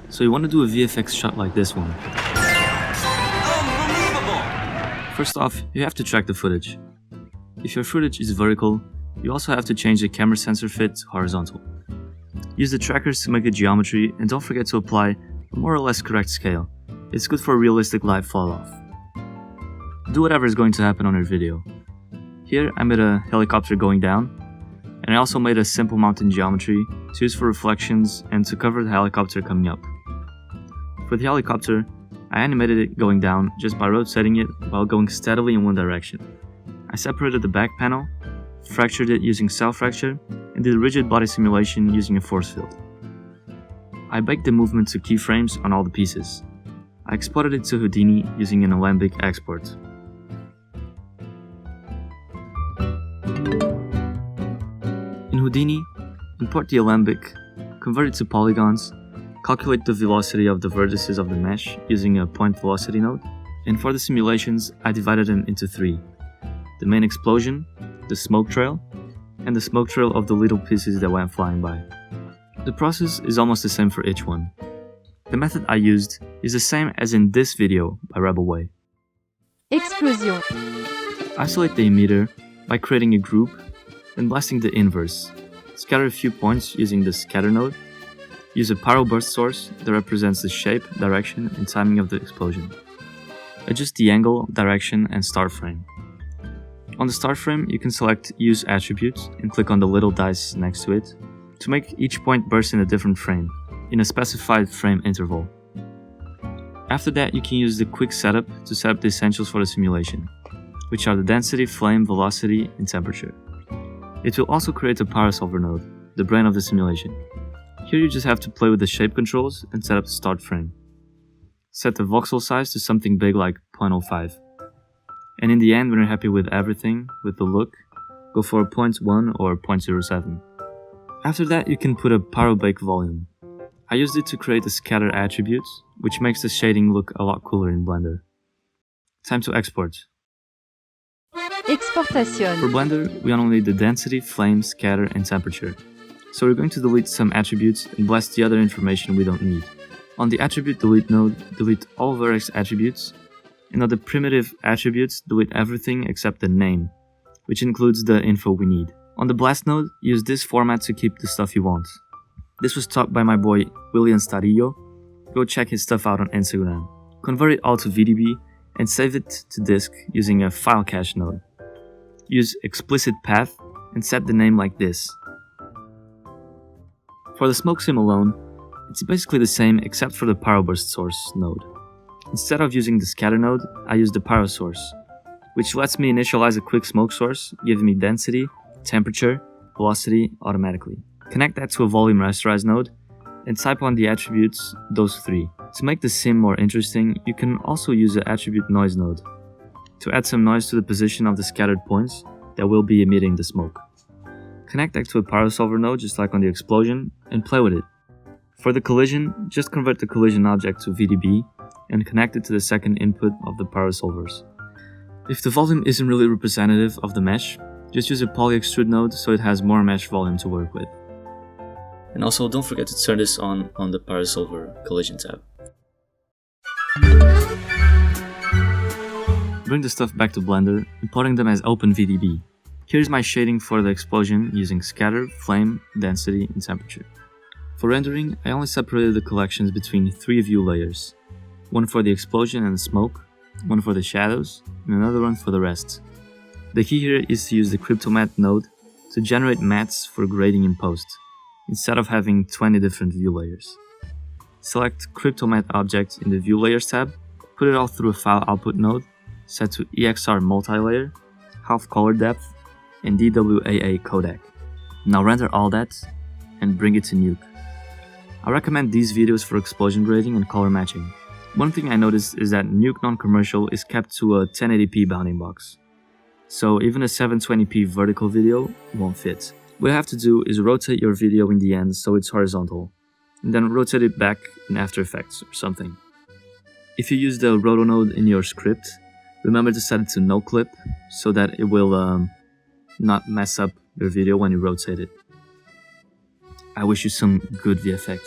So you want to do a VFX shot like this one. First off, you have to track the footage. If your footage is vertical, you also have to change the camera sensor fit to horizontal. Use the trackers to make the geometry, and don't forget to apply a more or less correct scale. It's good for a realistic light fall off. Do whatever is going to happen on your video. Here I made a helicopter going down, and I also made a simple mountain geometry to use for reflections and to cover the helicopter coming up. For the helicopter, I animated it going down just by rotating it while going steadily in one direction. I separated the back panel, fractured it using cell fracture, and did a rigid body simulation using a force field. I baked the movement to keyframes on all the pieces. I exported it to Houdini using an Alembic export. In Houdini, import the Alembic, convert it to polygons, calculate the velocity of the vertices of the mesh using a point velocity node, and for the simulations, I divided them into three: the main explosion, the smoke trail, and the smoke trail of the little pieces that went flying by. The process is almost the same for each one. The method I used is the same as in this video by Rebel Way. Explosion. Isolate the emitter by creating a group and blasting the inverse. Scatter a few points using the scatter node. Use a pyro burst source that represents the shape, direction, and timing of the explosion. Adjust the angle, direction, and start frame. On the start frame, you can select Use Attributes and click on the little dice next to it to make each point burst in a different frame, in a specified frame interval. After that, you can use the Quick Setup to set up the essentials for the simulation, which are the density, flame, velocity, and temperature. It will also create a Power Solver node, the brain of the simulation. Here you just have to play with the shape controls and set up the start frame. Set the voxel size to something big like 0.05. And in the end, when you're happy with everything, with the look, go for a 0.1 or 0.07. After that, you can put a pyrobake volume. I used it to create the scatter attributes, which makes the shading look a lot cooler in Blender. Time to export. Exportation. For Blender, we only need the density, flame, scatter, and temperature. So we're going to delete some attributes and blast the other information we don't need. On the attribute delete node, delete all vertex attributes, and on the primitive attributes, delete everything except the name, which includes the info we need. On the blast node, use this format to keep the stuff you want. This was taught by my boy William Starillo. Go check his stuff out on Instagram. Convert it all to VDB and save it to disk using a file cache node. Use explicit path and set the name like this. For the smoke sim alone, it's basically the same except for the pyroburst source node. Instead of using the scatter node, I use the pyro source, which lets me initialize a quick smoke source, giving me density, temperature, velocity automatically. Connect that to a volume rasterize node and type on the attributes, those three. To make the sim more interesting, you can also use the attribute noise node to add some noise to the position of the scattered points that will be emitting the smoke. Connect that to a Power Solver node just like on the explosion and play with it. For the collision, just convert the collision object to VDB and connect it to the second input of the Power Solvers. If the volume isn't really representative of the mesh, just use a poly extrude node so it has more mesh volume to work with. And also don't forget to turn this on the Power Solver collision tab. Bring the stuff back to Blender, importing them as OpenVDB. Here's my shading for the explosion using scatter, flame, density, and temperature. For rendering, I only separated the collections between three view layers. One for the explosion and the smoke, one for the shadows, and another one for the rest. The key here is to use the CryptoMatte node to generate mattes for grading in post, instead of having 20 different view layers. Select CryptoMatte object in the View Layers tab, put it all through a File Output node, set to EXR Multilayer, Half Color Depth, and DWAA Codec. Now render all that and bring it to Nuke. I recommend these videos for explosion grading and color matching. One thing I noticed is that Nuke non-commercial is kept to a 1080p bounding box, so even a 720p vertical video won't fit. What you have to do is rotate your video in the end so it's horizontal, and then rotate it back in After Effects or something. If you use the roto node in your script, remember to set it to no clip so that it will not mess up your video when you rotate it. I wish you some good VFX.